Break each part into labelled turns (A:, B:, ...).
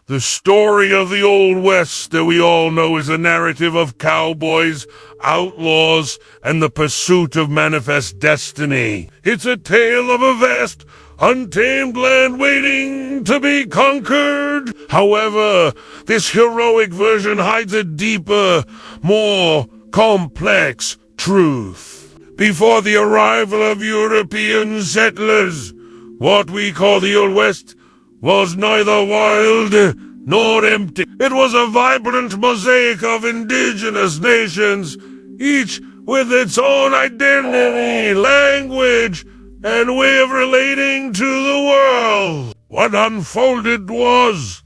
A: The story of the Old West that we all know is a narrative of cowboys, outlaws, and the pursuit of manifest destiny. It's a tale of a vast, untamed land waiting to be conquered. However, this heroic version hides a deeper, more complex truth. Before the arrival of European settlers, what we call the Old West was neither wild nor empty. It was a vibrant mosaic of indigenous nations, each with its own identity, language, and way of relating to the world. What unfolded was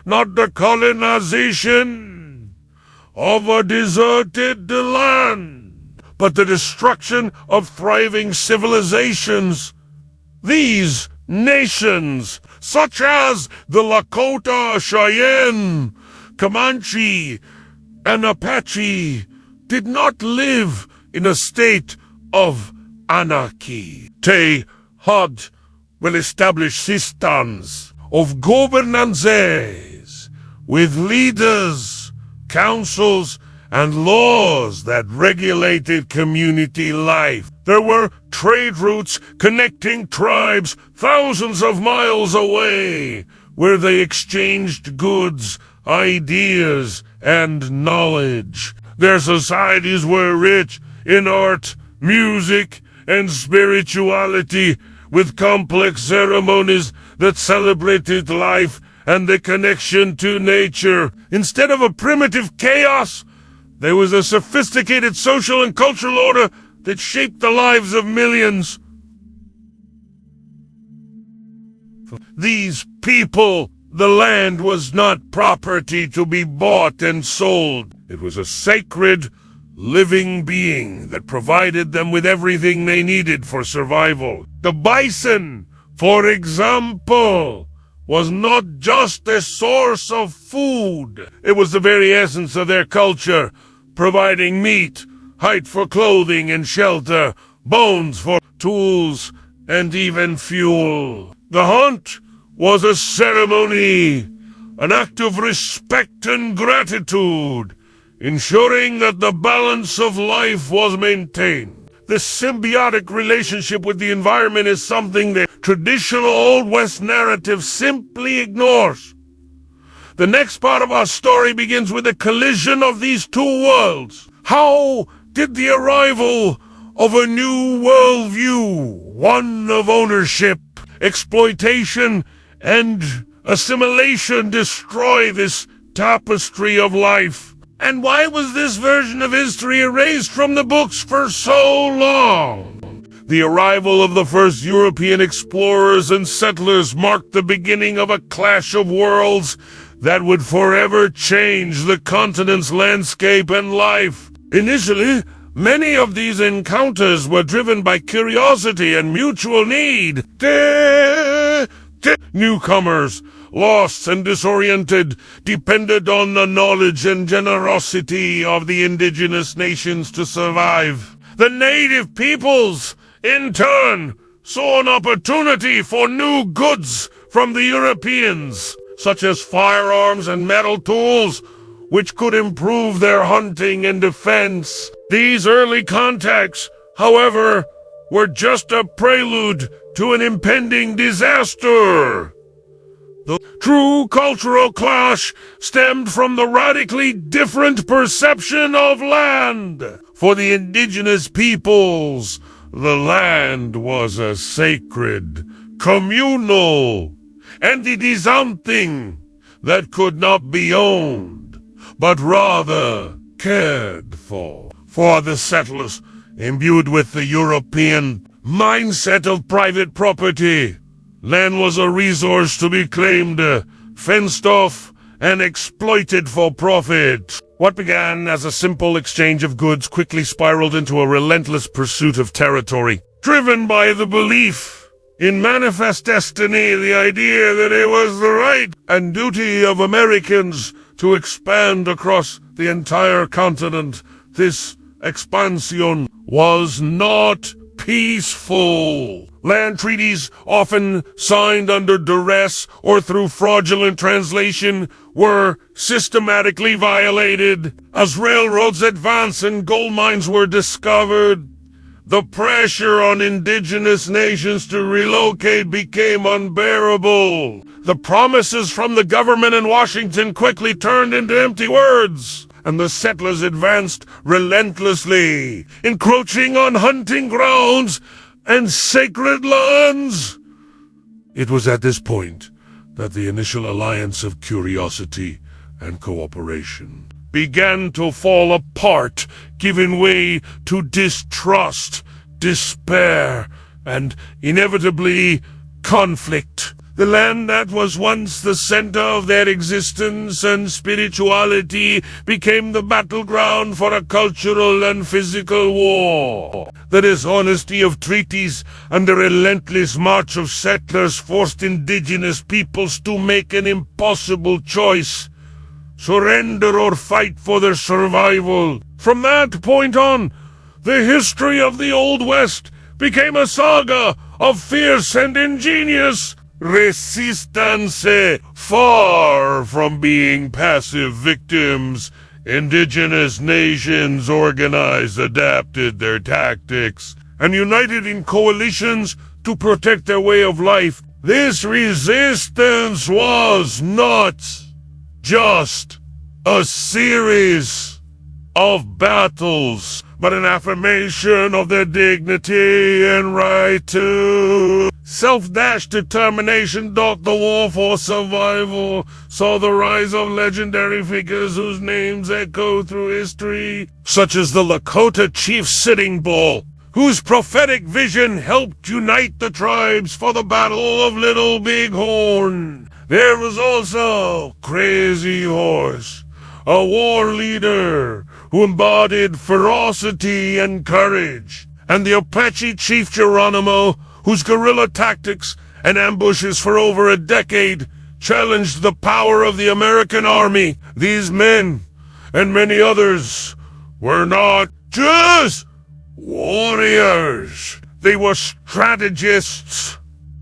A: not the colonization of a deserted land, but the destruction of thriving civilizations. These nations, such as the Lakota, Cheyenne, Comanche, and Apache, did not live in a state of anarchy. They had well-established systems of governances with leaders, councils, and laws that regulated community life. There were trade routes connecting tribes thousands of miles away, where they exchanged goods, ideas, and knowledge. Their societies were rich in art, music, and spirituality, with complex ceremonies that celebrated life and the connection to nature. Instead of a primitive chaos, there was a sophisticated social and cultural order that shaped the lives of millions. For these people, the land was not property to be bought and sold. It was a sacred, living being that provided them with everything they needed for survival. The bison, for example, was not just a source of food. It was the very essence of their culture, providing meat, hide for clothing and shelter, bones for tools, and even fuel. The hunt was a ceremony, an act of respect and gratitude, ensuring that the balance of life was maintained. This symbiotic relationship with the environment is something that traditional Old West narrative simply ignores. The next part of our story begins with a collision of these two worlds. How did the arrival of a new worldview, one of ownership, exploitation, and assimilation, destroy this tapestry of life? And why was this version of history erased from the books for so long? The arrival of the first European explorers and settlers marked the beginning of a clash of worlds that would forever change the continent's landscape and life. Initially, many of these encounters were driven by curiosity and mutual need. Newcomers, lost and disoriented, depended on the knowledge and generosity of the indigenous nations to survive. The native peoples, in turn, saw an opportunity for new goods from the Europeans, such as firearms and metal tools, which could improve their hunting and defense. These early contacts, however, were just a prelude to an impending disaster. The true cultural clash stemmed from the radically different perception of land. For the indigenous peoples, the land was a sacred, communal entity, something that could not be owned, but rather cared for. For the settlers, imbued with the European mindset of private property, land was a resource to be claimed, fenced off, and exploited for profit. What began as a simple exchange of goods quickly spiraled into a relentless pursuit of territory. Driven by the belief in manifest destiny, the idea that it was the right and duty of Americans to expand across the entire continent, this expansion was not peaceful. Land treaties, often signed under duress or through fraudulent translation, were systematically violated. As railroads advanced and gold mines were discovered, the pressure on indigenous nations to relocate became unbearable. The promises from the government in Washington quickly turned into empty words, and the settlers advanced relentlessly, encroaching on hunting grounds and sacred lands. It was at this point that the initial alliance of curiosity and cooperation began to fall apart, giving way to distrust, despair, and inevitably conflict. The land that was once the center of their existence and spirituality became the battleground for a cultural and physical war. The dishonesty of treaties and the relentless march of settlers forced indigenous peoples to make an impossible choice: surrender or fight for their survival. From that point on, the history of the Old West became a saga of fierce and ingenious resistance. Far from being passive victims, indigenous nations organized, adapted their tactics, and united in coalitions to protect their way of life. This resistance was not just a series of battles, but an affirmation of their dignity and right to self-determination. The war for survival saw the rise of legendary figures whose names echo through history, such as the Lakota chief Sitting Bull, whose prophetic vision helped unite the tribes for the Battle of Little Bighorn. There was also Crazy Horse, a war leader who embodied ferocity and courage, and the Apache chief Geronimo, whose guerrilla tactics and ambushes for over a decade challenged the power of the American army. These men, and many others, were not just warriors. They were strategists,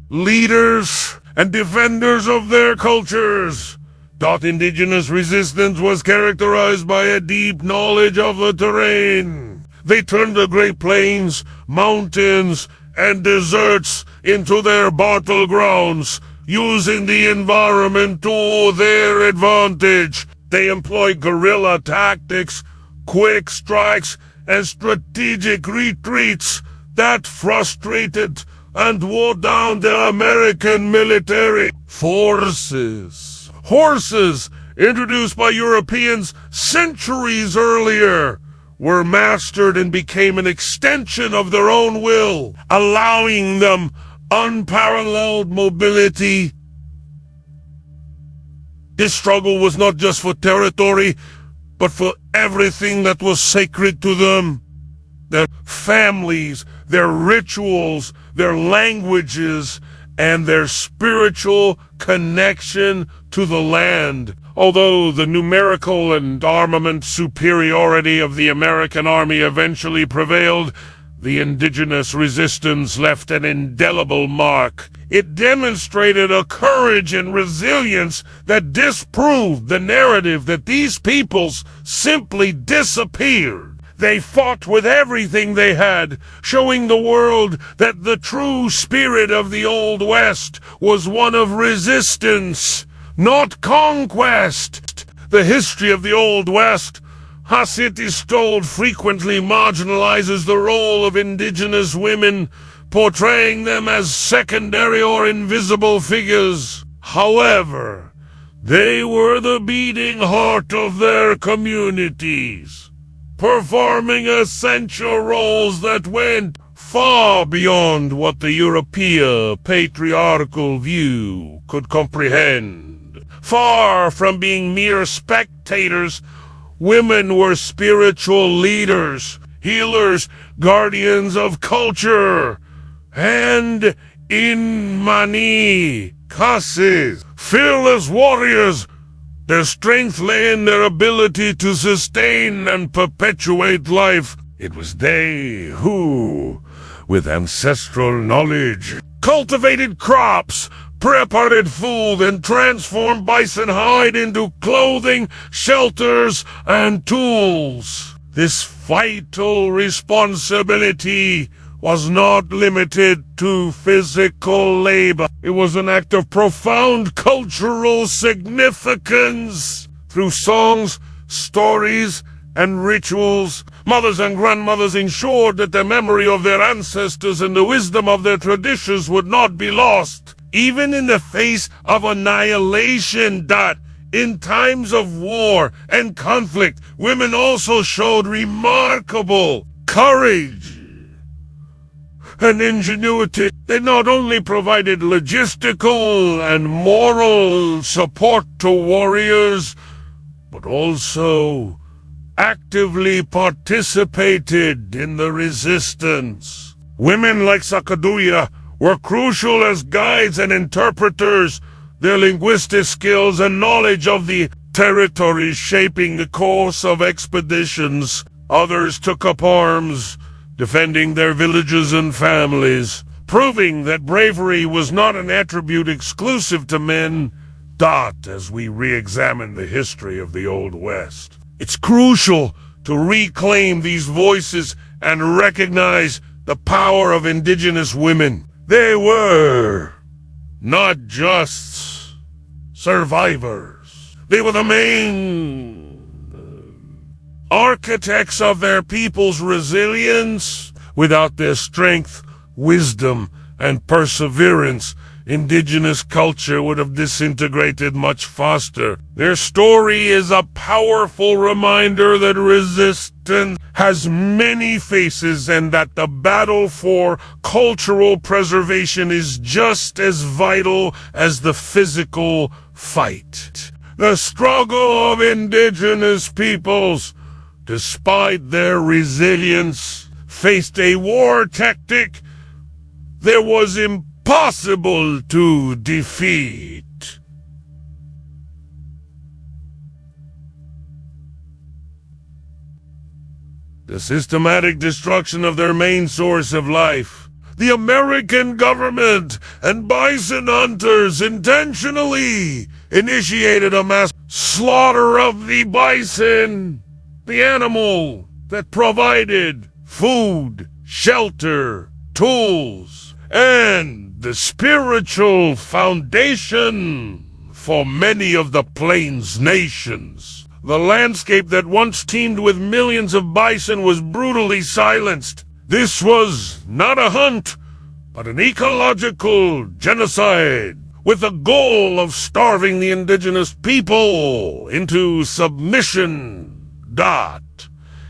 A: leaders, and defenders of their cultures. Indigenous resistance was characterized by a deep knowledge of the terrain. They turned the Great Plains, mountains, and deserts into their battlegrounds, using the environment to their advantage. They employed guerrilla tactics, quick strikes, and strategic retreats that frustrated and wore down the American military forces. Horses, introduced by Europeans centuries earlier, were mastered and became an extension of their own will, allowing them unparalleled mobility. This struggle was not just for territory, but for everything that was sacred to them. Their families, their rituals, their languages, and their spiritual connection to the land. Although the numerical and armament superiority of the American army eventually prevailed, the indigenous resistance left an indelible mark. It demonstrated a courage and resilience that disproved the narrative that these peoples simply disappeared. They fought with everything they had, showing the world that the true spirit of the Old West was one of resistance, not conquest. The history of the Old West, as it is told, frequently marginalizes the role of indigenous women, portraying them as secondary or invisible figures. However, they were the beating heart of their communities, performing essential roles that went far beyond what the European patriarchal view could comprehend. Far from being mere spectators, women were spiritual leaders, healers, guardians of culture, and in many cases, fearless warriors. Their strength lay in their ability to sustain and perpetuate life. It was they who, with ancestral knowledge, cultivated crops, prepared food, and transformed bison hide into clothing, shelters, and tools. This vital responsibility was not limited to physical labor. It was an act of profound cultural significance. Through songs, stories, and rituals, mothers and grandmothers ensured that the memory of their ancestors and the wisdom of their traditions would not be lost, even in the face of annihilation. In times of war and conflict, women also showed remarkable courage and ingenuity. They not only provided logistical and moral support to warriors, but also actively participated in the resistance. Women like Sacagawea were crucial as guides and interpreters, their linguistic skills and knowledge of the territory shaping the course of expeditions. Others took up arms, defending their villages and families, proving that bravery was not an attribute exclusive to men. As we re-examine the history of the Old West, it's crucial to reclaim these voices and recognize the power of indigenous women. They were not just survivors. They were the main architects of their people's resilience. Without their strength, wisdom, and perseverance, indigenous culture would have disintegrated much faster. Their story is a powerful reminder that resistance has many faces and that the battle for cultural preservation is just as vital as the physical fight. The struggle of indigenous peoples, despite their resilience, faced a war tactic that was impossible to defeat. The systematic destruction of their main source of life. The American government and bison hunters intentionally initiated a mass slaughter of the bison, the animal that provided food, shelter, tools, and the spiritual foundation for many of the Plains nations. The landscape that once teemed with millions of bison was brutally silenced. This was not a hunt, but an ecological genocide, with the goal of starving the indigenous people into submission.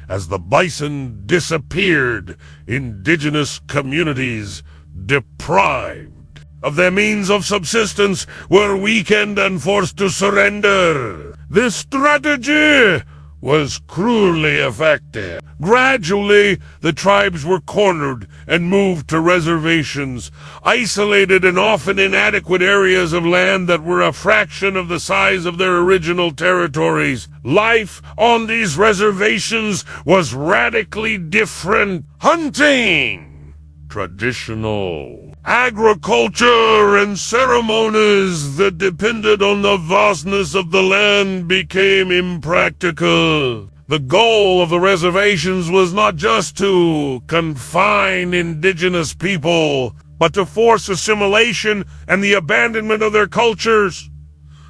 A: As the bison disappeared, indigenous communities, deprived of their means of subsistence, were weakened and forced to surrender. This strategy was cruelly effective. Gradually, the tribes were cornered and moved to reservations, isolated and often inadequate areas of land that were a fraction of the size of their original territories. Life on these reservations was radically different. Hunting, traditional agriculture, and ceremonies that depended on the vastness of the land became impractical. The goal of the reservations was not just to confine indigenous people, but to force assimilation and the abandonment of their cultures.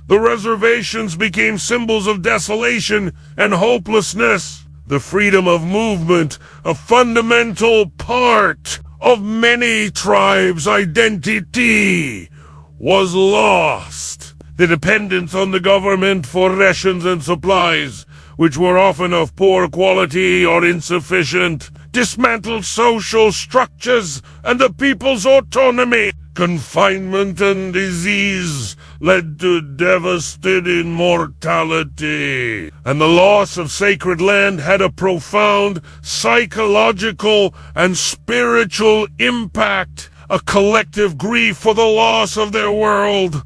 A: The reservations became symbols of desolation and hopelessness. The freedom of movement, a fundamental part of many tribes' identity, was lost. The dependence on the government for rations and supplies, which were often of poor quality or insufficient, dismantled social structures and the people's autonomy. Confinement and disease led to devastating mortality, and the loss of sacred land had a profound psychological and spiritual impact, a collective grief for the loss of their world.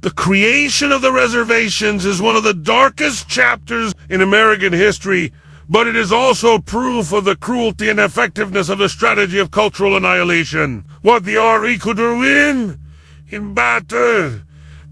A: The creation of the reservations is one of the darkest chapters in American history, but it is also proof of the cruelty and effectiveness of the strategy of cultural annihilation. What the RE could win in battle,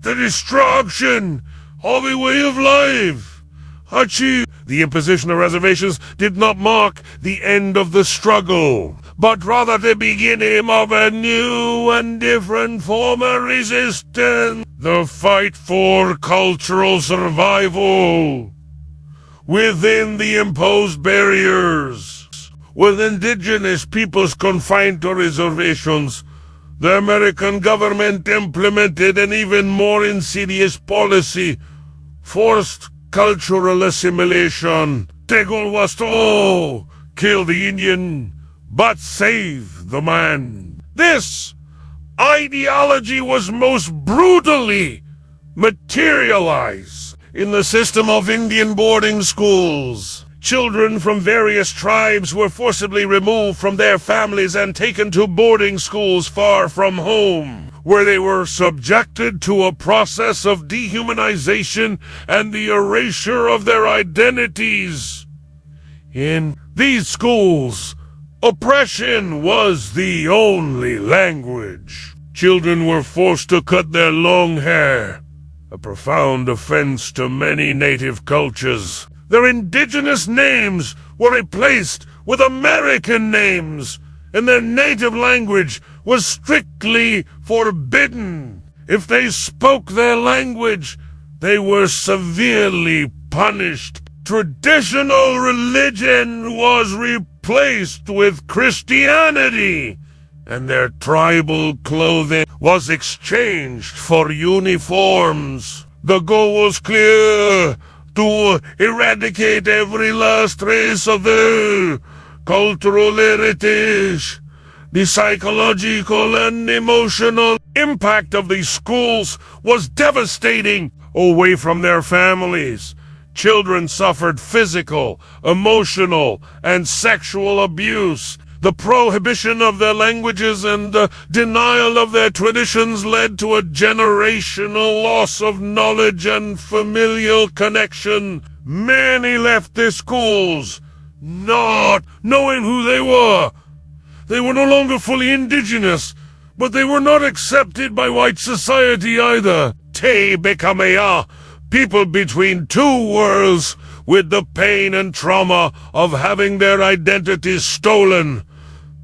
A: the destruction of a way of life. Achieve. The imposition of reservations did not mark the end of the struggle, but rather the beginning of a new and different form of resistance. The fight for cultural survival within the imposed barriers. With indigenous peoples confined to reservations, the American government implemented an even more insidious policy, forced cultural assimilation. Their goal was to kill the Indian, but save the man. This ideology was most brutally materialized in the system of Indian boarding schools. Children from various tribes were forcibly removed from their families and taken to boarding schools far from home, where they were subjected to a process of dehumanization and the erasure of their identities. In these schools, oppression was the only language. Children were forced to cut their long hair, a profound offense to many native cultures. Their indigenous names were replaced with American names, and their native language was strictly forbidden. If they spoke their language, they were severely punished. Traditional religion was replaced with Christianity, and their tribal clothing was exchanged for uniforms. The goal was clear: to eradicate every last trace of their cultural heritage. The psychological and emotional impact of these schools was devastating. Away from their families, children suffered physical, emotional, and sexual abuse. The prohibition of their languages and the denial of their traditions led to a generational loss of knowledge and familial connection. Many left their schools not knowing who they were. They were no longer fully indigenous, but they were not accepted by white society either. They became a people between two worlds, with the pain and trauma of having their identities stolen.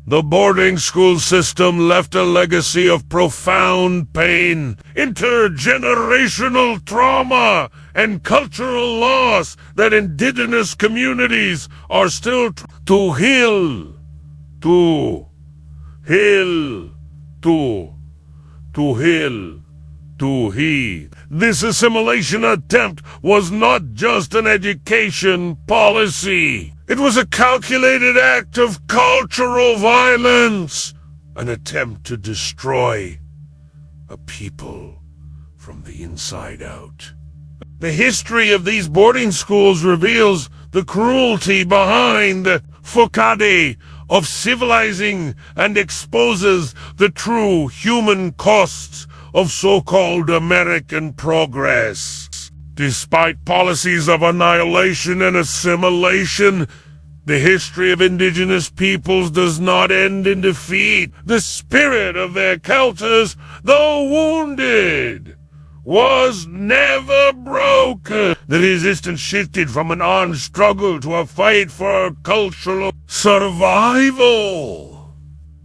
A: The boarding school system left a legacy of profound pain, intergenerational trauma, and cultural loss that indigenous communities are still to heal. To heal. This assimilation attempt was not just an education policy. It was a calculated act of cultural violence, an attempt to destroy a people from the inside out. The history of these boarding schools reveals the cruelty behind the facade of civilizing and exposes the true human costs of so-called American progress. Despite policies of annihilation and assimilation, the history of indigenous peoples does not end in defeat. The spirit of their cultures, though wounded, was never broken. The resistance shifted from an armed struggle to a fight for cultural survival.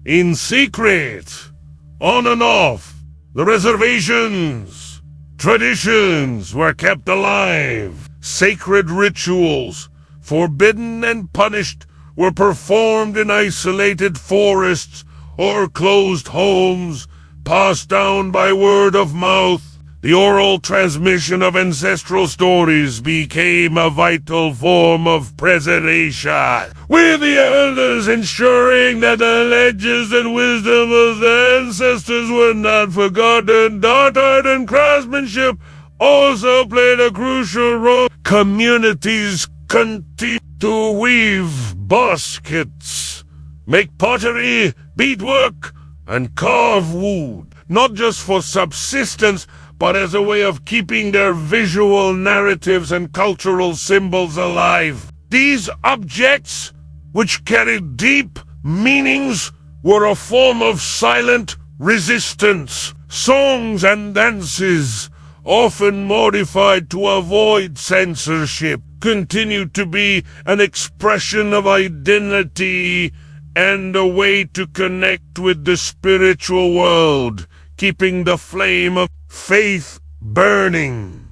A: In secret, on and off, the reservations, traditions were kept alive. Sacred rituals, forbidden and punished, were performed in isolated forests or closed homes, passed down by word of mouth. The oral transmission of ancestral stories became a vital form of preservation, with the elders ensuring that the legends and wisdom of the ancestors were not forgotten. Art and craftsmanship also played a crucial role. Communities continued to weave baskets, make pottery, beadwork, and carve wood, not just for subsistence, but as a way of keeping their visual narratives and cultural symbols alive. These objects, which carried deep meanings, were a form of silent resistance. Songs and dances, often modified to avoid censorship, continued to be an expression of identity and a way to connect with the spiritual world, keeping the flame of faith burning.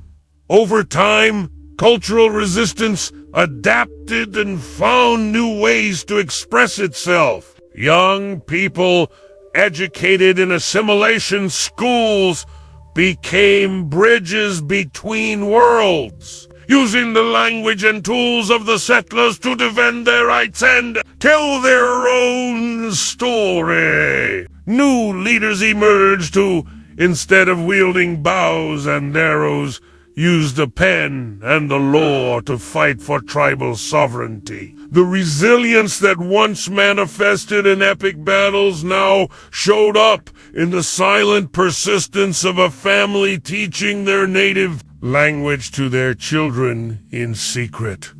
A: Over time, cultural resistance adapted and found new ways to express itself. Young people educated in assimilation schools became bridges between worlds, using the language and tools of the settlers to defend their rights and tell their own story. New leaders emerged who, instead of wielding bows and arrows, used the pen and the law to fight for tribal sovereignty. The resilience that once manifested in epic battles now showed up in the silent persistence of a family teaching their native language to their children in secret.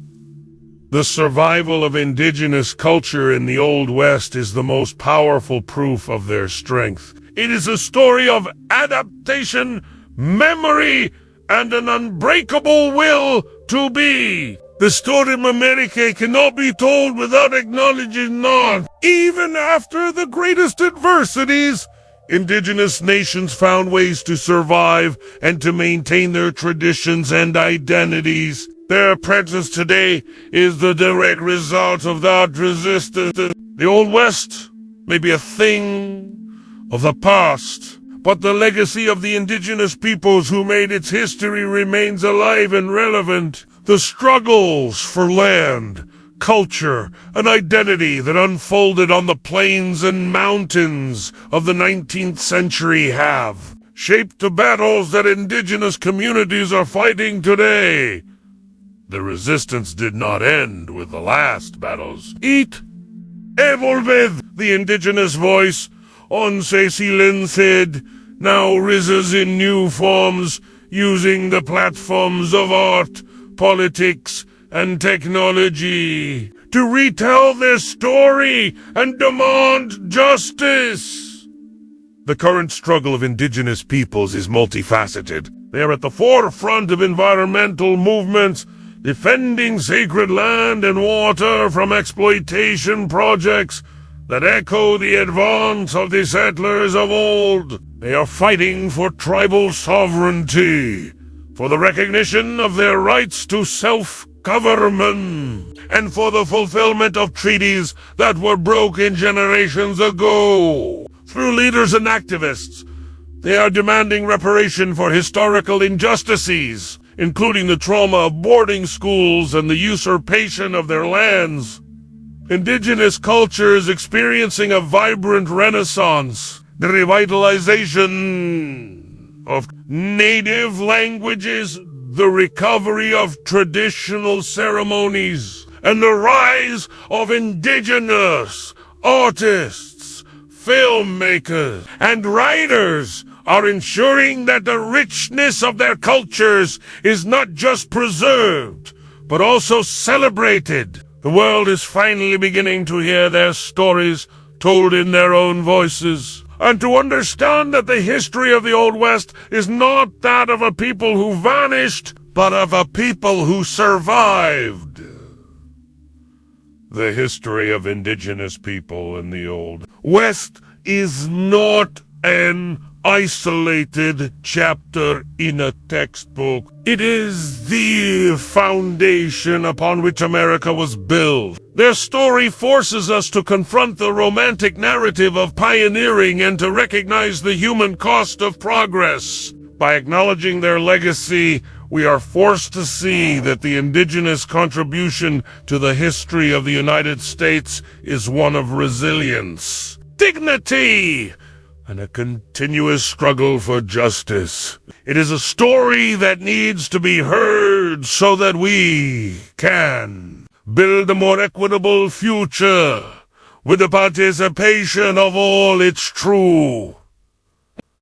A: The survival of indigenous culture in the Old West is the most powerful proof of their strength. It is a story of adaptation, memory, and an unbreakable will to be. The story of America cannot be told without acknowledging that, even after the greatest adversities, indigenous nations found ways to survive and to maintain their traditions and identities. Their presence today is the direct result of that resistance. The Old West may be a thing of the past, but the legacy of the indigenous peoples who made its history remains alive and relevant. The struggles for land, culture, and identity that unfolded on the plains and mountains of the 19th century have shaped the battles that indigenous communities are fighting today. The resistance did not end with the last battles. It evolved. The indigenous voice, once silenced, now rises in new forms, using the platforms of art, politics, and technology to retell their story and demand justice. The current struggle of indigenous peoples is multifaceted. They are at the forefront of environmental movements, defending sacred land and water from exploitation projects that echo the advance of the settlers of old. They are fighting for tribal sovereignty, for the recognition of their rights to self-government, and for the fulfillment of treaties that were broken generations ago. Through leaders and activists, they are demanding reparation for historical injustices, including the trauma of boarding schools and the usurpation of their lands. Indigenous culture is experiencing a vibrant renaissance. The revitalization of native languages, the recovery of traditional ceremonies, and the rise of indigenous artists, filmmakers, and writers are ensuring that the richness of their cultures is not just preserved, but also celebrated. The world is finally beginning to hear their stories told in their own voices, and to understand that the history of the Old West is not that of a people who vanished, but of a people who survived. The history of indigenous people in the Old West is not an isolated chapter in a textbook. It is the foundation upon which America was built. Their story forces us to confront the romantic narrative of pioneering and to recognize the human cost of progress. By acknowledging their legacy, we are forced to see that the indigenous contribution to the history of the United States is one of resilience, dignity, and a continuous struggle for justice. It is a story that needs to be heard so that we can build a more equitable future with the participation of all its true